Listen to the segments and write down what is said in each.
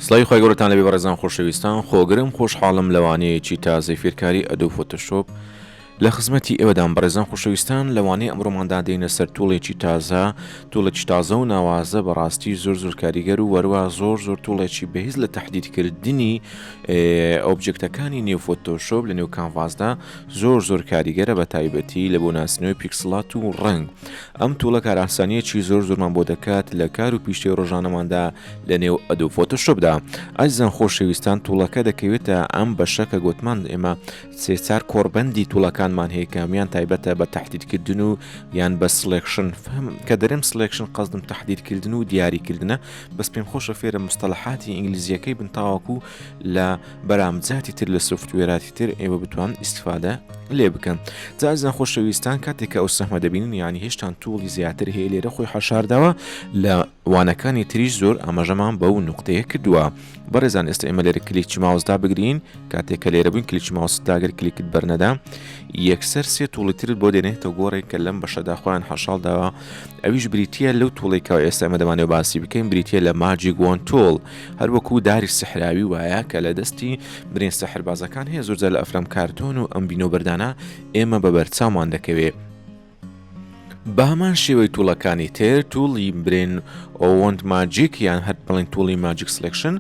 سڵی خۆی گەورەتان لەبێ بەڕێزان خۆشەویستان خۆگرم خۆشحاڵم لەوانەیەکی تازەی فێرکاری ئەدۆ فۆتۆشۆپ لە خزمەتی ئێوەدان بەڕێزان خۆشەویستان لەوانەیە ئەمڕۆماندا دێنە سەر توڵێکی تازە توڵێکی تازە و ناوازە بەڕاستی زۆر کاریگەر و وەروە زۆر توڵێکی بەهیز لە تەحدیدکردنی ئۆبجێکتەکانی نێو فۆتۆشۆپ لە نێو کانڤاسدا زۆر کاریگەرە بە تایبەتی لە بۆ ناسنەوەی پیکسڵات و ڕنگ ئەم توڵە کاراسانیەکی زۆرمان بۆ دەکات لە کار و پیشتەی ڕۆژانەماندا لە نێو ئەدۆ فۆتۆشۆپدا ئازیزان خۆشەویستان توڵەکە دەکەوێتە ئەم بەشەکە گوتمان ئێمە سێچار کۆڕبەندی توڵەکانمان هەیە کامیان تایبەتە بە تەحدیدکردن و یان بە سلێکشن کە دەرێم سلێکشن قەزدم تەحدیدکردن و دیاریکردنە بەس پێم خۆشە فێرە مستەڵەحاتی ئینگلیزیەکەی بنتاوەکو لە بەرامجاتی تر لە سوفتوێراتی تر ئێوە بتوان ئیسفادە لێ بکەن جازان خۆشەویستان کاتێککە ئەو سەحمە دەبینن ینی هێشتان توڵی زیاتر هەیە لێرە خۆی حەشارداوە لە وانەکانی تریش زۆر ئاماژەمان بەو نقطەیە کردووە بەڕێزان ئێستا ئێمە لێرە کلیکی ماوسدا بگرین کاتێککە لێرە بووین کلیکی ماوسداگەر کلیکت بەرنەدا یەکسەر سێ توڵی ترت بۆ دێنێتەوە گۆڕێک کە لەم بەشەدا خۆیان حەشاڵداوە ئەویش بریتە لەو توڵێکەوە ئێستا ئەمە دەمانێت باسی بکەین بریتە لە ماجیک وان تۆڵ هەروەکو داری سەحراوی وایە کە لە دەستی برین سەحربازەکان هەیە زۆرجار لە ئەفلام کارتۆن و ئەم بینۆبەردانە ئێمە بە بەرچاومان دەکەوێت بە هەمان شێوەی توڵەکانی تر توڵی برێن ئەوەند ماجیک یان هەر بڵین توڵی ماجیک سلێکشن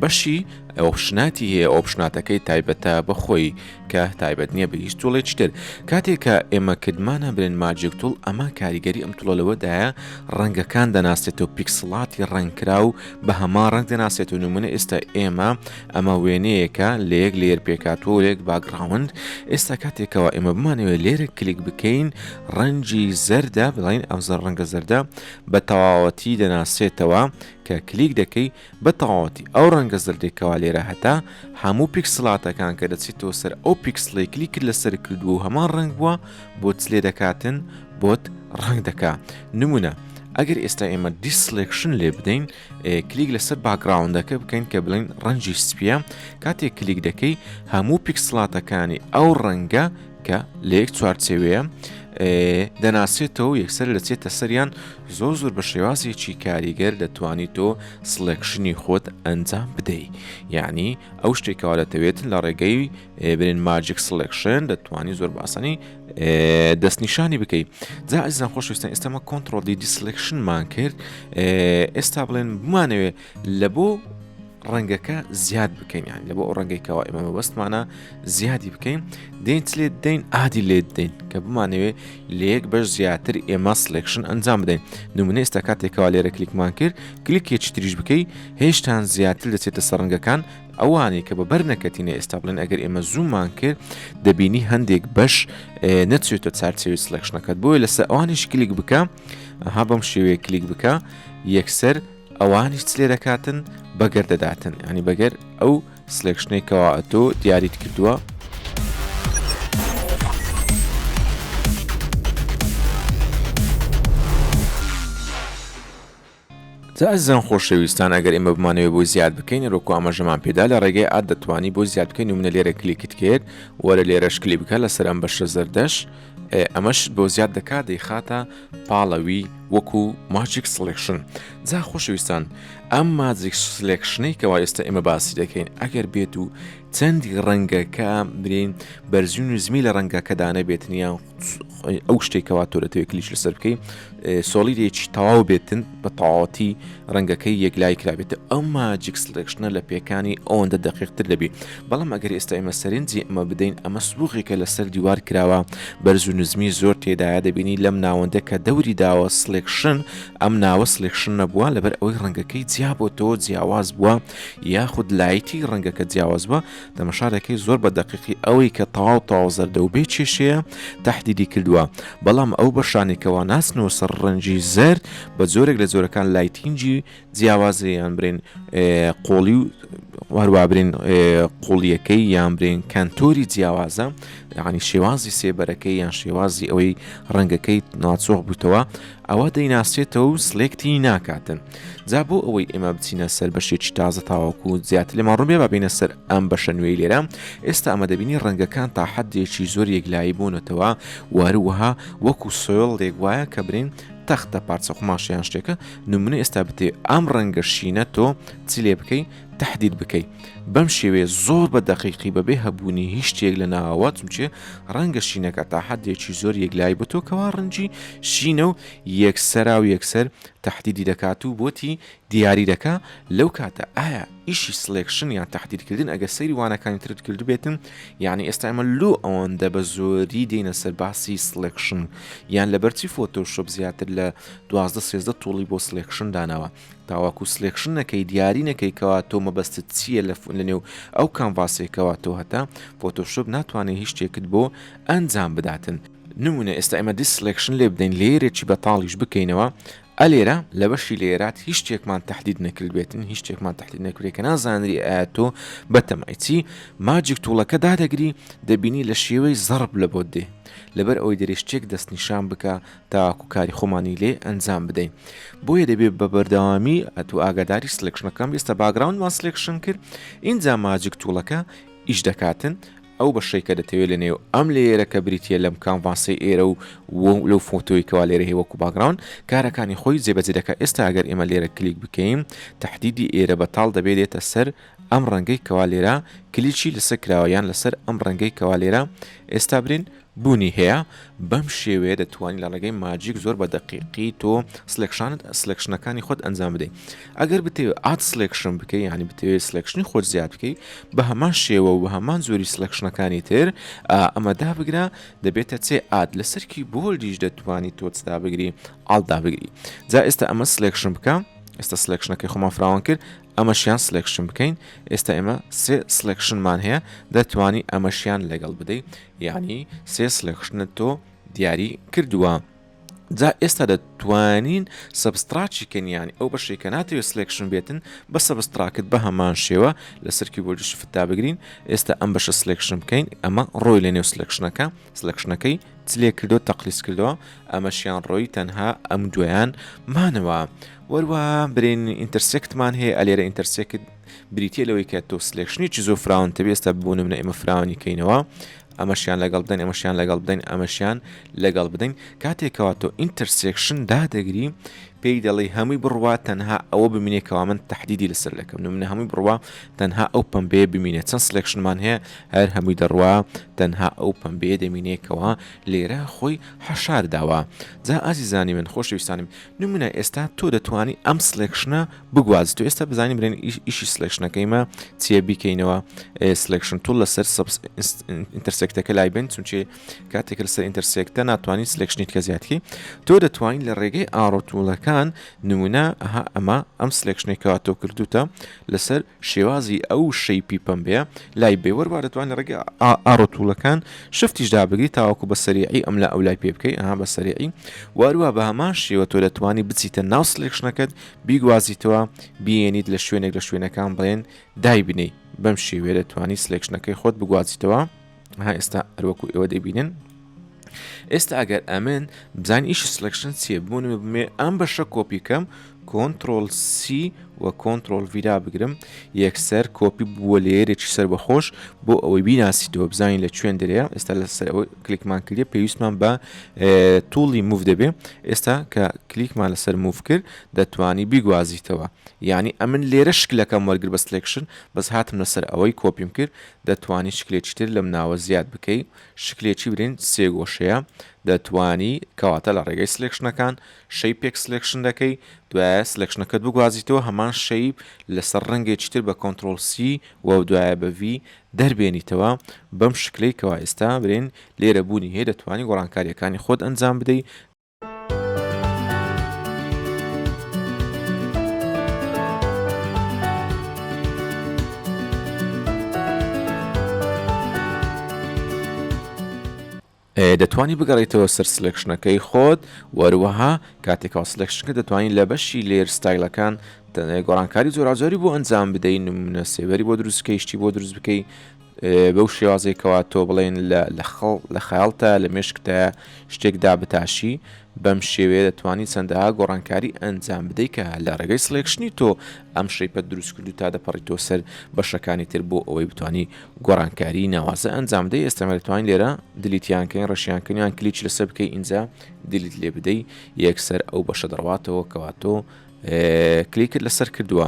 بەشی ئۆپشناتی هەیە ئۆپشناتەکەی تایبەتە بەخۆی کە تایبەت نییە بە هیچ توڵێکی تر کاتێککە ئێمە کردمانە برێن ماجیک توڵ ئەمە کاریگەری ئەم توڵەوەدایە ڕەنگەکان دەناسێتەوە پیکسڵاتی ڕنگکرا و بە هەمان ڕنگ دەناسێتەوە نمونە ئێستا ئەمە وێنەیەکە لە یەک لێر پێکاتوە یەک باگراوند ئێستا کاتێکەوە ئێمە بمانەوێت لێرە کلیک بکەین ڕەنگی زەردە بڵین ئەو زەر ڕەنگە زەردە بە تەواوەتی دەناسێتەوە کە کلیک دەکەی بە تەواوەتی ئەو ڕەنگە زەردێکەوە لێرە هەتا هەموو پیکسڵاتەکان کە دەچێتەوە سەر ئەو پیکسڵی کلیکرد لەسەر کردووە و هەمان ڕنگ بووە بۆت لێ دەکاتن بۆت ڕنگ دەکا نمونە ئەگەر ئێستا ئێمە دیسلێکشن لێ بدەین کلیک لەسەر باگراوندەکە بکەین کە بڵین ڕەنجی سپیە کاتێک کلیک دەکەی هەموو پیکسڵاتەکانی ئەو ڕەنگە کە لە یەک چوارچێوەیە دەناسێتەوە یەکسەر لەچێتە سەریان زۆر بە شێوازێکی کاریگەر دەتوانیت تۆ سلێکشنی خۆت ئەنجام بدەیت یعنی ئەو شتێکەوە دەتەوێتن لە ڕێگەی برین ماجیک سلێکشن دەتوانی زۆر باسانی دەستنیشانی بکەیت جا ئەزیزان خۆشەویستان ئێستامە کۆنتڕۆلی دیسلێکشنمان کرد ئێستا بڵێن بمانەوێت لە بۆ ڕەنگەکە زیاد بکەین یان لە بۆ ئەو ڕەنگێکەوە ئێمە مەبەستمانە زیادی بکەین دێن لێ دەین ئادی لێ دەین کە بمانەوێت لە یەک بەش زیاتر ئێمە سلێکشن ئەنجام بدەین نمونە ئێستا کاتێکەوە لێرە کلیکمان کرد کلیکێکی تریش بکەی هێشتان زیاتر دەچێتە سەر ڕەنگەکان ئەوانەی کە بە بەرنەکەتینە ئێستا بڵێن ئەگەر ئێمە زوومان کرد دەبینی هەندێک بەش نەچێتە چارچێوی سلێکشنەکەت بۆیە لەسەر ئەوانیش کلیک بکە ها بەم شێوەیە کلیک بکە یەکسەر ئەوانیش لێ دەکاتن بەگەر دەداتن ینی بەگەر ئەو سلێکشنێکەوە تۆ دیاریت کردووە ئەزیزان خۆشەویستان ئەگەر ئێمە بمانەوێت بۆ زیاد بکەین ڕۆکو ئاماژەمان پێدا لە ڕێگەی ئاد دەتوانی بۆ زیاد بکەین و منە لێرە کلیکت کرد وەرە لێرەش کلی بکە لەسەر ئەم بەشە زەردەش ئەمەش بۆ زیاد دەکات دەیخاتە پاڵەوی وەکو ماجیک سلێکشن جا خۆشەویستان ئەم ماجیک سلێکشنێکەوە ئێستا ئێمە باسی دەکەین ئەگەر بێت و چەندی ڕەنگەکە برین بەرزوون و زمی لە ڕەنگەکەدانە بێتنیان ئەو شتێکەوە تۆ دەتەوێت کلیش لەسەر بکەین سۆلیدێکی تەواو بێتن بە تەواوەتی ڕەنگەکەی یەکلای کرابێتە ئەو ماجیک سلێکشنە لە پێکانی ئەوەندە دەقیقتر دەبێت بەڵام ئەگەر ئێستا ئێمە سەرنجی ئەمە بدەین ئەمە سووغێکە لەسەر دیوار کراوە بەرزوون و زمی زۆر تێدایە دەبینی لەم ناوەندە کە دەوری داوە سلێکشن ئەم ناوە سلێکشن نەبووە لەبەر ئەوەی ڕەنگەکەی جیا بۆ تۆ جیاواز بووە یاخود لایتی ڕەنگەکە جیاواز بووە دەمەشارەکەی زۆر بە دقیقی ئەوەی کە تەواو زەردە و بێ کێشەیە تەحدیدی کردووە بەڵام ئەو بەشانێکەوە ناسنەوە سەر ڕەنجی زەرد بە زۆرێک لە زۆرەکان لایتینجی جیاوازیان برین قۆڵی و هەروە برین قوڵیەکەی یان برین کەنتۆری جیاوازە یعنی شێوازی سێبەرەکەی یان شێوازی ئەوەی ڕەنگەکەی ناچۆخ بووتەوە ئەوە دەیناسێتەوە و سلێکتی ناکاتن جا بۆ ئەوەی ئێمە بچینە سەر بەشێکی تازە تاواکو زیاتر لێمان ڕووبێ بابینە سەر ئەم بەشە نوێی لێرە ئێستا ئەمە دەبینی ڕەنگەکان تا حەدێکی زۆر یەکلایی بوونەتەوە وەروەها وەکو سۆڵ لێک وایە کە برین تەختە پارچە قماشیان شتێکە نمونە ئێستا بتێ ئەم ڕەنگە شینە تۆ چ لێ بکەی تهدید بکەیت بەم شێوەیە زۆر بە دقیقی بەبێ هەبوونی هیچ شتێک لە ناوە چونچێ ڕەنگە شینەکە تا حدێکی زۆر یەکلای بۆ تۆ کەوا ڕەنجی شینە و یەکسەرا و یەکسەر تهدیدی دەکات و بۆتی دیاری دەکا لەو کاتە ئایا ئیشی سلێکشن یان تهدیدکردن ئەگە سەیری وانەکانی ترت کردو بێتن یعنی ئێستا ئەمە لۆ ئەوەندە بە زۆری دێنە سەر باسی سلێکشن یان لەبەرچی فۆتۆشۆپ زیاتر لە 12-13 توڵی بۆ سلێکشن داناوە تاواکو سلێکشن نەکەی دیاری نەکەیکەوە تۆ مەبەستت چییە لە نێو ئەو کانڤاسێکەوە تۆ هەتا فۆتۆشۆپ ناتوانێت هیچ شتێکت بۆ ئەنجام بداتن نمونە ئێستا ئێمە دیسلێکشن لێ بدەین لێرێکی بەتاڵیش بکەینەوە ئەلێرە لە بەشی لێرات هیچ شتێکمان تهدید نەکرد بێتن هیچ شتێکمان تهدید نەکرێت کە نازانری ئایا تۆ بەتەمایچی ماجیک توڵەکە دادەگری دەبینی لە شێوەی زەرب لە بۆ دێ لەبەر ئەوەی دەرێشتێک دەستنیشان بکە تاواکو کاری خۆمانی لێ ئەنجام بدەین بۆیە دەبێت بە بەردەوامی ئەتو ئاگاداری سلێکشنەکەم ئێستا باگراوندمان سلێکشن کرد اینجا ماجیک توڵەکە ئیش دەکاتن ئەو بەشەیکە دەتەوێت لە نێو ئەم لێرەکە بریتە لەم کانڤاسی ئێرە و لەو فۆتۆیکەوا لێرە هەیەوەکو باگراوند کارەکانی خۆی جێبەجێ دەکات ئێستا ئەگەر ئێمە لێرە کلیک بکەین تهدیدی ئێرە بەتاڵ دەبێتێتە سەر ئەم ڕەنگەی کەوا لێرە کلیکی لەسەر کراوەیان لەسەر ئەم ڕەنگەی کەوا لێرە ئێستا برین بوونی هەیە بەم شێوەیە دەتوانین لە ڕێگەی ماجیک زۆر بە دقیقی تۆ سلێکشنەکانی خۆت ئەنجام بدەیت ئەگەر بتەوێت ئات سلێکشن بکەی ینی بتەوێت سلێکشنی خۆت زیاد بکەیت بە هەمان شێوە و بە هەمان زۆری سلێکشنەکانی تر ئەمە دابگرا دەبێتە چێ ئات لەسەرکی بۆلدیش دەتوانانی تۆچدا بگری ئاڵدا بگری جا ئێستا ئەمە سلێکشن بکە ئێستا سلێکشنەکەی خۆمان فراوان کرد ئەمەشیان سلێکشن بکەین ئێستا ئێمە سێ سلێکشنمان هەیە دەتوانی ئەمەشیان لەگەڵ بدەیت یعنی سێ سلێکشنت تۆ دیاری کردووە جا ئێستا دەتوانین سەبستراچی کەنیانی ئەو بەشێکە ناتەوێت سلێکشن بێتن بە سەبستراکت بە هەمان شێوە لەسەرکی بۆلدی شفتدا بگرین ئێستا ئەم بەشە سلێکشن بکەین ئەمە ڕۆی لە نێو سلێکشنەکەی چلێ کردو تەقلیس کردەوە ئەمەشیان ڕۆی تەنها ئەم دویان مانەوە وەروە برین ئینتەرسێکتمان هەیە ئەلێرە ئینتەرسێکت بریتە لەوەی کە تۆ سلێکشنێکی زۆر فراون تەبێ ئێستا ببوونم نە ئێمە فراوانی کەینەوە ئەمەشیان لەگەڵ بدەین ئەمەشیان لەگەڵ بدەین ئەمەشیان لەگەڵ بدەین کاتێکەوە تۆ ئینتەرسێکشن دادەگری پێی دەڵی هەمووی بڕوا تەنها ئەوە بمینێکەوە من تهدیدی لەسەر لەکەم نمونە هەمووی بڕوا تەنها ئەو پەمبەیە بمینێت چەند سلێکشنمان هەیە هەر هەمووی دەڕوا تەنها ئەو پەمبەیە دەمینێکەوە لێرە خۆی حەشار داوە جا ئازیزانی من خۆشەویستانم نمونە ئێستا تۆ دەتوانی ئەم سلێکشنە بگوازی تۆ ئێستا بزانانی برێن ئیشی سلێکشنەکەیمە چیە بیکەینەوە سلێکشن تۆ لەسەر ئینتەرسێکتەکە لای بن چونچێ کاتێک لەسەر ئینتەرسێکتە ناتوانانی سلێکشنیت کە زیاتکی تۆ دەتوانین لە ڕێگەی ئاڕۆتوڵەکە نمونە ئەمە ئەم سلێکشنێکەوە تۆ کردوتە لەسەر شێوازی ئەو شەیپی پەمبەیە لای بێوەروا دەتوانین ڕێگە ئاڕۆتوڵەکان شفتیشدا بگری تاواکو بە سەریعی ئەم لە ئەو لای پێ بکەی بە سەریعی وارووا بە هەمان شێوە تۆ دەتوانی بچیتە ناو سلێکشنەکەت بیگوازیتەوە بێنیت لە شوێنێک لە شوێنەکان بڵێن دای بنەی بەم شێوێ دەتوانی سلێکشنەکەی خۆت بگوازیتەوە ئێستا هەروەکو ئێوە دەبینن ئێستا ئەگەر ئەمن بزانین ئیشی سلێکشن چیە بوون بمێ ئەم بەشە کۆپیکەم کۆنتترۆل سی و کۆنتترۆل ویدا بگرم یەکسەر کۆپی بووە لێرێکی سەر بەخۆش بۆ ئەوەی بیناسیتەوە بزانین لە کوێن دەرەیە ئێستا لەسەر ئەوە کلیکمان کردێ پێویستمان بە توڵی موف دەبێ ئێستا کە کلیکمان لەسەر موف کرد دەتوانی بیگوازیتەوە یعنی ئەمن لێرە شکلەکەم وەرگر بە سلێکشن بەس هاتم لەسەر ئەوەی کۆپیم کرد دەتوانی شکلێکی تر لەم ناوە زیاد بکەیت شکلێکی برین سێ گۆشەیە دەتوانی کەواتە لە ڕێگەی سلێکشنەکان شەیپێک سلێکشن دەکەی دوایە سلێکشنەکەت بگوازیتەوە هەمان شەیپ لەسەر ڕەنگێکی تر بە کۆنتترۆل سی و دوایە بە ڤی دەربێنیتەوە بەم شکلەی کەوا ئێستا برێن لێرە بوونی هەیە دەتوانی گۆڕانکاریەکانی خۆت ئەنجام بدەیت دەتوانی بگەڕێتەوە سەر سلێکشنەکەی خۆت وەروەها کاتێکەوە سلێکشنەکە دەتوانین لە بەشی لێر ستایلەکان گۆڕانکاری زۆرازۆری بۆ ئەنجام بدەین نمونە سێوەری بۆ دروستکەی شتی بۆ دروست بکەی بەو شێوازێکەوە تۆ بڵێن لە خەیاڵتە لە مێشکتە شتێکدا بتاشی بەم شێوەیە دەتوانانی چەندەها گۆڕانکاری ئەنجام بدەیت کە لە ڕێگەی سلێکشنی تۆ ئەم شەیپە دروست کرد و تا دەپەڕیتەوە سەر بەشەکانی تر بۆ ئەوەی بتانی گۆڕانکاری ناوازە ئەنجام بدەیت. ئێستامە دەتوانین لێرە دلیتیانکەین ڕەشیانکەنیان کلیچ لەسەر بکەی ئینجا دیلیت لێ بدەیت یەکسەر ئەو بەشە دەڕواتەوە کەواتۆ کلیکت لەسەر کردووە.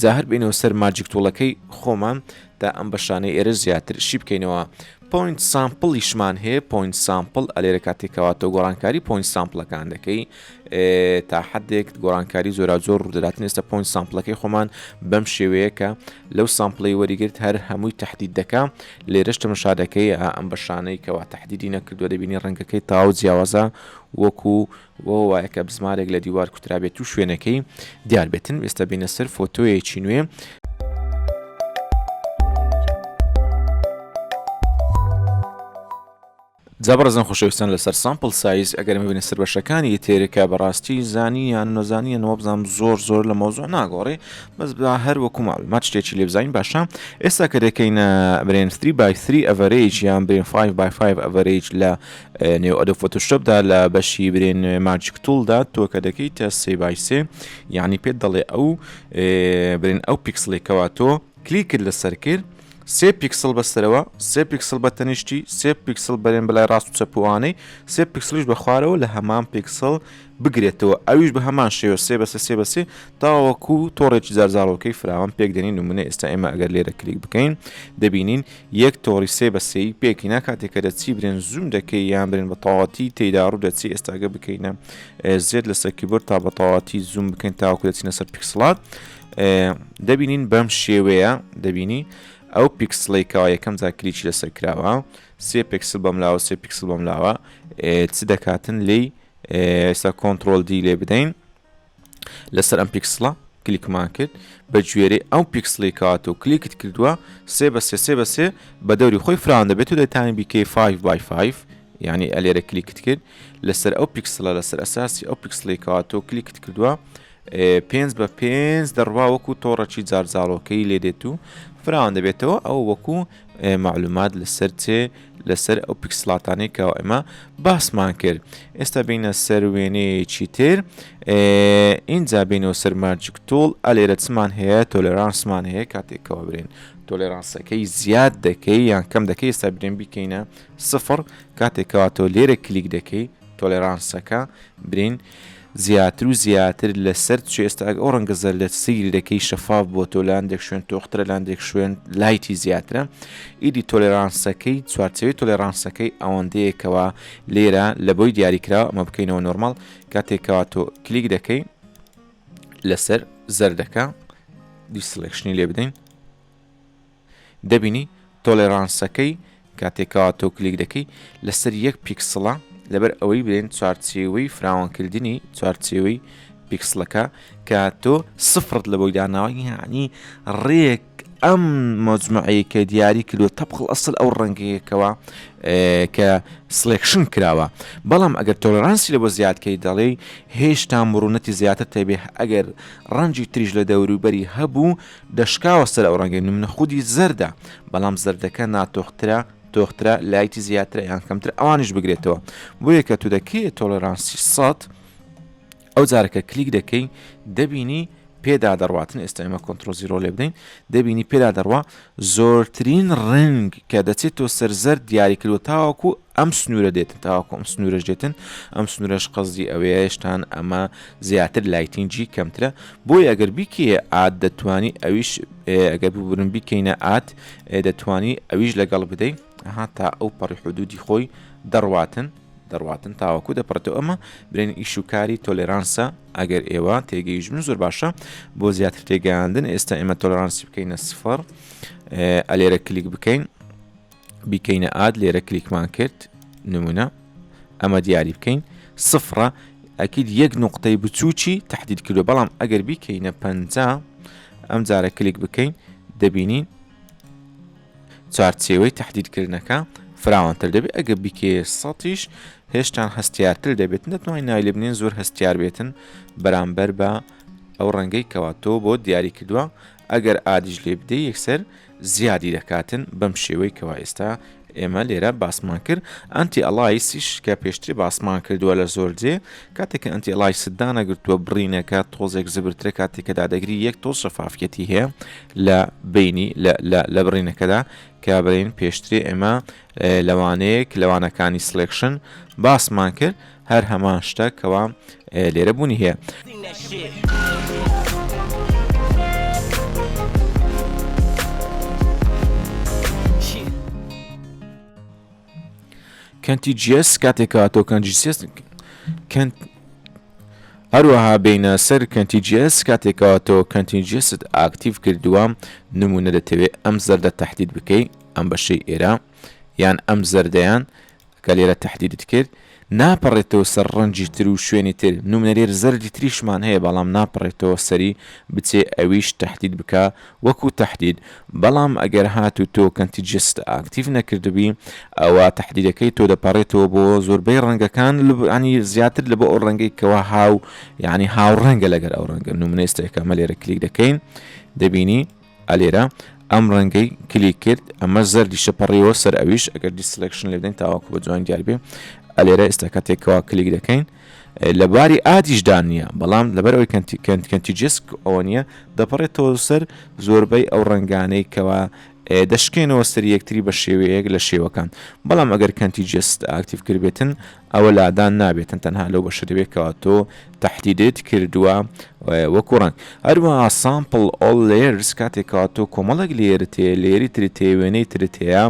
جا هەر بینەوە سەر ماجیک تۆڵەکەی خۆمان تا ئەم بەشانەی ئێرە زیاتر شی بکەینەوە. پوینت سامپڵیشمان هەیە پوینت سامپڵ ئەلێرە کاتێکەوەتەوە گۆڕانکاری پوینت سامپڵەکان دەکەی تا حدێک گۆڕانکاری زۆرا زۆر ڕوودەداتن. ئێستا پوینت سامپڵەکەی خۆمان بەم شێوەیە کە لەو سامپڵی وەریگرت هەر هەمووی تهدید دەکا لێرەش تەمەشادەکەی ئەم بەشانەی کەوا تهدیدی نەکردووە دەبینی ڕەنگەکەی تاو جیاوازە وەکو وایە کە بزمارێک لە دیوار کوترابێت و شوێنەکەی دیار بێتن. ئێستا بینە سەر فۆتۆیەکی نوێ جابڕزان خۆشەویستان لەسەر سامپل سایز ئەگەرمە بینە سەر بەشەکانی تێرەکە بەڕاستی زانی یان نۆزانیە نەوە بزانام زۆر لە مۆزوع ناگۆڕێ بەس هەر وەکو معلومات شتێکی لێ بزانین باشە. ئێستا کە دەکەینە برێن 3x3 ئەڤەرێج یان برێن 5x5 ئەڤەرێج لە نێو ئەدۆب فۆتۆشۆپدا لە بەشی برێن ماجیک توڵدا تۆ کە دەکەیتە 3x3 یعنی پێت دەڵێ ئەو برێن ئەو پیکسڵێکەوە تۆ کلیکت لەسەر کرد 3 پیکسل بەسەرەوە 3 پیکسل بە تەنیشتی 3 پیکسل بەرێن بەلای ڕاست و چەپوانەی 3 پیکسلیش بە خوارەوە لە هەمان پیکسل بگرێتەوە ئەویش بە هەمان شێوە 3 تاوەکو تۆڕێکی زارزارەوەکەی فراوان پێک دێنین نمونە. ئێستا ئێمە ئەگەر لێرە کلیک بکەین دەبینین یەک تۆڕی 3 پێکینا کاتێکە دەچی برێن زوم دەکەی یان برێن بە تەواتی تێیدا ڕوو دەچی ئێستاگە بکەینە زێت لەسەر کیبۆرد تا بە تەواتی زوم بکەین تاوەکو دەچینە سەر پیکسلات دەبینین بەم شێوەیە دەبینی ئەو پیکسڵێکەوە یەکەم جا کلیچی لەسەر کراوە 3 پیکسل بەملاوە 3 پیکسل بەملاوە چ دەکاتن لی ئێستا کۆنتڕۆل دی لێ بدەین لەسەر ئەم پیکسڵە کلیکمان کرد بە گوێرەی ئەو پیکسڵێکەوە و کلیکت کردووە 3 بە دەوری خۆی فراوان دەبێت و دەتانی بیکەی 5x5 یعنی ئەلێرە کلیکت کرد لەسەر ئەو پیکسڵە لەسەر ئەساسی ئەو پیکسڵێکەوە کلیکت کردووە 5x5 دەڕوا وەکو تۆڕەکی جارجاڵۆکەی لێ دێت و فراوان دەبێتەوە ئەو وەکو معلومات لەسەر لەسەر ئەو پیکسلاتانەی کە ئێمە باسمان کرد. ئێستا بینە سەر وێنەیەکی تر ئینجا بینەوە سەر ماجیک تۆڵ ئەلێرە چمان هەیە تۆلێرانسمان هەیە کاتێکەوە برێن تۆلێرانسەکەی زیاد دەکەی یان کەم دەکەی ئێستا برێن بیکەینە 0 کاتێکەوە تۆ لێرە کلیک دەکەی تۆلێرانسەکە برین زیاتر و زیاتر لەسەر ئێستا ئەو ڕەنگە زەر لە سیری دەکەی شەفاف بۆ تۆ لاندێک شوێن تۆخترە لاندێک شوێن لایتی زیاترە ئیدی تۆلێرانسەکەی چوارچەوەی تۆلێرانسەکەی ئەوەندەیەکەوە لێرە لە بۆی دیاریکرا ئەمە بکەینەوە نۆرمال کاتێکەوە تۆ کلیک دەکەی لەسەر زەردەکە دیسلێکشنی لێ بدەین دەبینی تۆلێرانسەکەی کاتێکەوە تۆ کلیک دەکەی لەسەر 1 پیکسڵە لەبەر ئەوەی برێن چوارچێوەی فراوانکردنی چوارچێوەی پیکسلەکە کە تۆ سفرت لە بۆی داناوە یعنی ڕێک ئەم مۆجموعەیە کە دیاری کردووە تەبقڵ ئەسڵ ئەو ڕەنگەیەکەوە کە سلێکشن کراوە. بەڵام ئەگەر تۆلەرانسی لە بۆ زیادکەی دەڵێ هێشتا مرونەتی زیاتر تێبێ ئەگەر ڕەنجی تریش لە دەوروبەری هەبوو دەشکاوە سەر ئەو ڕەنگەی نمونە خودی زەردە بەڵام زەردەکە تۆخترە لایتی زیاترە یان کەمتر ئەوانش بگرێتەوە بۆیە کە تو دەکەی تۆلەرانسی 100 ئەو جارەکە کلیک دەکەی دەبینی پێدا دەڕواتن ئێستا ئێمە کۆنتڕۆل زیرۆ لێ بدەین دەبینی پێدا دەڕوا زۆرترین ڕنگ کە دەچێتەوە سەر زەر دیاری کردوە تاوەکو ئەم سنوورە دێتن تاوەکو ئەم سنوورەش دێتن ئەم سنوورەش قەزی ئەوەیە هێشتان ئەمە زیاتر لایتینجی کەمترە بۆی ئەگەر بیکێ ئات دەتوانی ئەویش ئەگەر ببرن بیکەینە ئات دەتوانی ئەویش لەگەڵ بدەین تا ئەو پەڕی حدودی خۆی دەڕواتن تاوەکو دەپڕێتەوە ئەمە برێن ئیشوکاری تۆلێرانسە ئەگەر ئێوە تێگەیژبن زۆر باشە بۆ زیاتر تێگەیاندن ئێستا ئێمە تۆلەرانسی بکەینە 0 ئەلێرە کلیک بیکەینە ئاد لێرە کلیکمان کرد نمونە ئەمە دیاری بکەین 0 ئەکید 1 نقطەی بچووکی تهدید کردو بەڵام ئەگەر بیکەینە 50 ئەم جارە کلیک بکەین دەبینین چوارچێوەی تهدیدکردنەکە فراوانتر دەبێت ئەگە بیکێ سەتیش هێشتان هەستیارتر دەبێت دەتوانین نای لێ بنێن زۆر هەستیار بێتن بەرامبەر بە ئەو ڕەنگەی کەواتۆ بۆ دیاری کردووە ئەگەر ئادیش لێ بدەی یەکسەر زیادی دەکاتن بەم شێوەی کەوا ئێستا ئێمە لێرە باسمان کرد ئەنتی ئەلایسیش کە پێشتری باسمان کردووە لە زۆر جێ کاتێککە ئەنتی ئەلایسدا نەگرتووە بڕینەکە تۆزێک زبرترە کاتێکەدا دەگری یەک تۆز شەفافەتی هەیە لە بینی لە بڕینەکەدا کە بڕین پێشتری ئێمە لەوانەیەک لەوانەکانی سلێکشن باسمان کرد هەر هەمان شتە کەوا لێرە بوونی هەیە. کەنتیجیەس کاتێکاتۆ هەروەها بینە سەر کەنتیجیەس کاتێکاتۆ کەنتیجیست ئاکتیڤ کردووە نمونە دەتەوێت ئەم زەردە تەحدید بکەیت ئەم بەشەی ئێرە یان ئەم زەردەیان کە لێرە تەحدیدت کرد ناپەڕێتەوە سەر ڕەنجی تر و شوێنی تر نمونەرێر زەردی تریشمان هەیە بەڵام ناپەڕێتەوە سەری بچێ ئەویش تەحدید بکە وەکو تەحدید بەڵام ئەگەر هات و تۆ کەنتیجست ئاکتیڤ نەکردبی ئەوە تەحدیدەکەی تۆ دەپەڕێتەوە بۆ زۆربەی ڕەنگەکان ینی زیاتر لە بۆ ئەو ڕەنگەی کەوا ینی هاوڕەنگە لەگەر ئەو ڕەنگە نمونێستێکە ئەمە لێرە کلیک دەکەین دەبینی ئەلێرە ئەم ڕەنگەی کلیک کرد ئەمە زەردی شەپەڕیەوە سەر ئەویش ئەگەر دیسلەکشن لێ بدەین تاواکو بە جوان دیار بێ ئەلێرە ئێستا کاتێکەوە کلیک دەکەین لە باری ئادیشدان نییە بەڵام لەبەرەوەی کەنتیجسک ئەوە نییە دەپەڕێتەوە سەر زۆربەی ئەو ڕنگانەی کەوا دەشکێنەوە سەر یەکتری بە شێوەیەک لە شێوەکان بەڵام ئەگەر کەنتیجست ئاکتیڤ کردبێتن ئەوە لادان نابێتن تەنها لەو بەشە دەبێتەوە تۆ تەحدیدت کردووە وەکو ڕنگ هەروەها سامپل ئۆڵ لێرز کاتێکەوە تۆ کۆمەڵک لێرت هەیە لێری ترت هەیە وێنەی ترت هەیە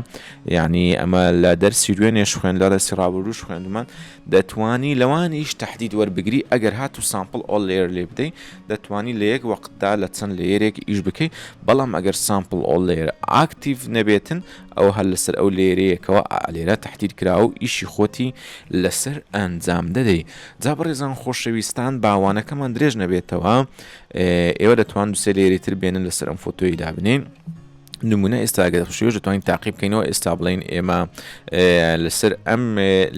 یعنی ئەمە لە دەرسی دوێنێش خوێن لە دەرسی ڕابردووش خوێندمان دەتوانی لەوانیش تەحدید وەربگری ئەگەر هات و سامپل ئۆڵ لێر لێ بدەیت دەتوانی لە یەک وەقتدا لە چەند لێرێک ئیش بکەیت بەڵام ئەگەر سامپل ئۆڵ لێر ئاکتیڤ نەبێتن ئەو هەر لەسەر ئەو لێرەیەکەوە لێرە تەحدید کراوە و ئیشی خۆتی لەسەر ئەنجام دەدەی جا بەڕێزان خۆشەویستان باوانەکەمان درێژ نەبێتەوە ئێوە دەتوان دوسێ لێری تر بێنن لەسەر ئەم فۆتۆی دابنین نمونە ئێستاگە خۆشەویست دەتوانین تاقیب بکەینەوە ئێستا بڵین ئێمە لەسەر ئەم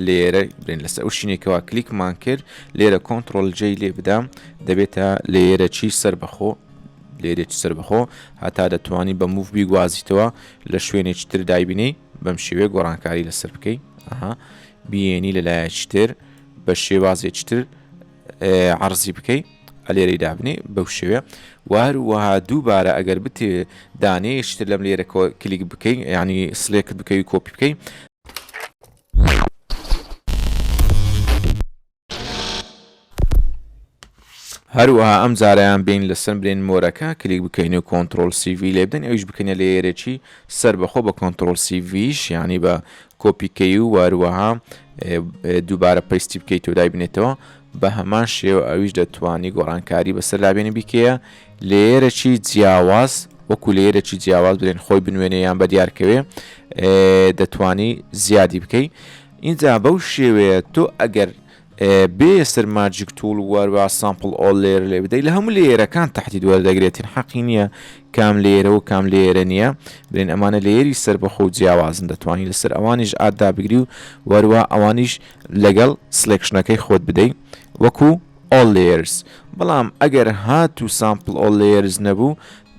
لێرە برین لەسەر ئەو شینێکەوە کلیکمان کرد لێرە کۆنتڕۆل جێی لێ بدەم دەبێتە لێرە چی سەر بەخۆ لێرێکی سەر بەخۆ هەتا دەتوانی بە موڤ بیگوازیتەوە لە شوێنێکی تر دایبینەی بەم شێوەیە گۆڕانکاری لەسەر بکەیت بینی لەلایەکی تر بە شێوازێکی تر عەرزی بکەیت ئەلێرەی دابنێ بەو شێوێ وهروەها دووبارە ئەگەر بتێ دانەیەکی تر لەم لێرە کلیک بکەیت ینی سلێکت بکەی و کۆپی بکەیت هەروەها ئەم جارەیان بین لەسەر برێن مۆرەکە کلیک بکەین و کۆنتڕۆل CV لێ بدەن ئەویش بکەنە لێرەکی سەر بەخۆ بە کۆنتڕۆل CVش ینی بە کۆپیکەی و وهروەها دووبارە پەیستی بکەیت و دایبنێتەوە بە هەمان شێوە ئەویش دەتوانی گۆڕانکاری بەسەر لابێنی بکەیە لێرەکی جیاواز وەکو لێرەکی جیاواز برێن خۆی بنوێنێ یان بە دیارکەوێ دەتوانی زیادی بکەیت اینجا بەو شێوەیە تۆ ئەگەر بێ سەر ماجیک توول وەروە سامپل ئۆڵ لێر لێ بدەیت لە هەموو لێرەکان تەحدید وەردەگرێتین حەقی نییە کام لێرە و کام لێرە نییە برێن ئەمانە لێری سەر بەخۆ جیاوازن دەتوانی لەسەر ئەوانیش ئادا بگری و وەروە ئەوانیش لەگەڵ سلێکشنەکەی خۆت بدەیت وەکو ئۆڵ لێرز بەڵام ئەگەر هات و سامپل ئۆڵ لێرز نەبوو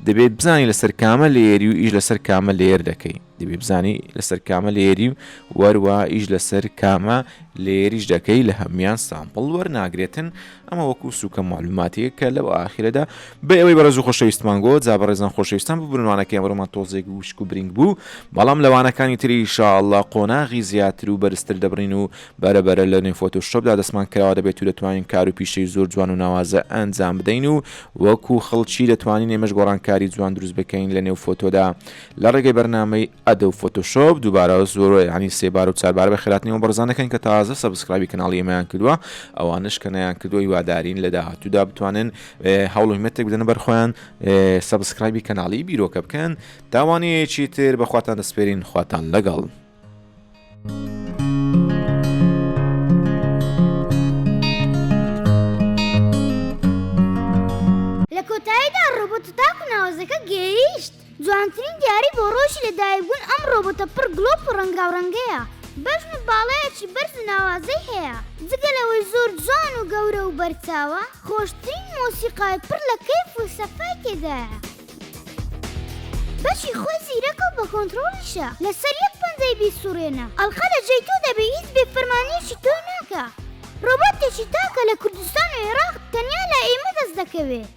دەبێت بزانی لەسەر کامە لێری و ئیش لەسەر کامە لێر دەکەی دەبێت بزانی لەسەر کامە لێری و وەروە ئیش لەسەر کامە لێریش دەکەی لە هەمیان سامپڵ وەرناگرێتن ئەمە وەکو سوکە معلوماتیە کە لەو ئاخرەدا بە ئەوەی بەڕێز و خۆشەویستمان گۆ جا بەڕێزان خۆشەویستان ببوونوانەکەی ئەمڕۆمان تۆزێک وشک و برینگ بوو بەڵام لەوانەکانی تری ئینشاءالله قۆناغی زیاتر و بەرزتر دەبڕین و بەرەبەرە لە نوێی فۆتۆشۆپدا دەستمان کراوە دەبێت و دەتوانین کار و پیشەی زۆر جوان و ناوازە ئەنجام بدەین و وەکو خەڵکی دەتوانین ئێمەش گۆڕانکاری جوان دروست بکەین لە نێو فۆتۆدا لە ڕێگەی بەرنامەی ئەدۆ فۆتۆشۆپ دووبارە زۆر ینی سێبار و چاربار بە خێراتنەوە بەڕزانەکەین کە تازە سەبسکرایبی کەناڵی ئێمەیان کردووە ئەوانش کەنەیان کردووە هیوادارین لە داهاتوودا بتوانن هەوڵ و هیمەتێک بدەنە بەرخۆیان سەبسکرایبی کەناڵی بیرۆکە بکەن داوانەیەکی تر بەخواتان دەسپێرین خواتان لەگەڵ لە کۆتاییدا ڕۆبۆتە تاکو ناوازەکە گەیشت جوانترین دیاری بۆ ڕۆژی لەدایکبوون ئەم ڕۆبۆتە پڕ گلۆپ و ڕەنگاوڕەنگەیە بەژن باڵایەکی بەرز و ناوازەی هەیە جگە لەوەی زۆر جوان و گەورە و بەرچاوە خۆشترین مۆسیقای پڕ لە کەیف و سەفای تێدایە بەشی خۆی زیرەکە و بە کۆنتڕۆڵیشە لەسەر یەک پەنجەی بیسوڕێنە ئەڵقە لە جێی تۆ دەبێ هیچ بێفەرمانیەکی تۆ ناکە ڕۆبۆتێکی تاکە لە کوردستان و عێراق تەنیا لە ئێمە دەست دەکەوێت